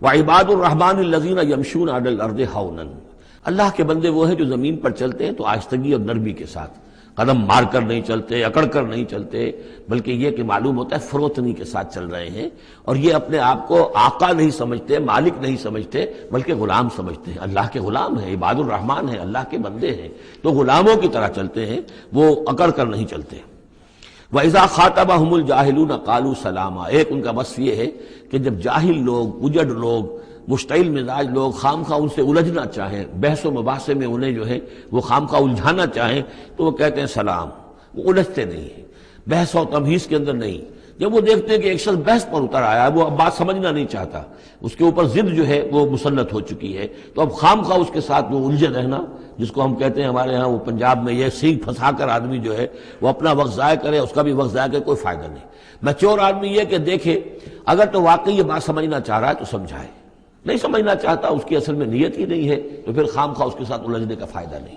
وعباد الرحمن الذین یمشون علی الارض ہونا، اللہ کے بندے وہ ہیں جو زمین پر چلتے ہیں تو آہستگی اور نرمی کے ساتھ، قدم مار کر نہیں چلتے، اکڑ کر نہیں چلتے، بلکہ یہ کہ معلوم ہوتا ہے فروتنی کے ساتھ چل رہے ہیں، اور یہ اپنے آپ کو آقا نہیں سمجھتے، مالک نہیں سمجھتے، بلکہ غلام سمجھتے ہیں، اللہ کے غلام ہیں، عباد الرحمن ہیں، اللہ کے بندے ہیں، تو غلاموں کی طرح چلتے ہیں، وہ اکڑ کر نہیں چلتے۔ وَإِذَا خَاطَبَهُمُ الْجَاهِلُونَ قَالُوا سَلَامًا، ایک ان کا وصف یہ ہے کہ جب جاہل لوگ، اجڑ لوگ، مشتعل مزاج لوگ خام خواہ ان سے الجھنا چاہیں، بحث و مباحثے میں انہیں جو ہے وہ خام خواہ الجھانا چاہیں، تو وہ کہتے ہیں سلام، وہ الجھتے نہیں ہیں، بحث و تمہیز کے اندر نہیں۔ جب وہ دیکھتے ہیں کہ ایک شخص بحث پر اتر آیا ہے، وہ اب بات سمجھنا نہیں چاہتا، اس کے اوپر ضد جو ہے وہ مسلط ہو چکی ہے، تو اب خام خواہ اس کے ساتھ وہ الجھے رہنا، جس کو ہم کہتے ہیں ہمارے ہاں وہ پنجاب میں یہ سینگ پھنسا کر آدمی جو ہے وہ اپنا وقت ضائع کرے، اس کا بھی وقت ضائع کرے، کوئی فائدہ نہیں۔ میچور آدمی یہ کہ دیکھے اگر تو واقعی یہ بات سمجھنا چاہ رہا ہے تو سمجھائے، نہیں سمجھنا چاہتا، اس کی اصل میں نیت ہی نہیں ہے، تو پھر خام خواہ اس کے ساتھ الجھنے کا فائدہ نہیں۔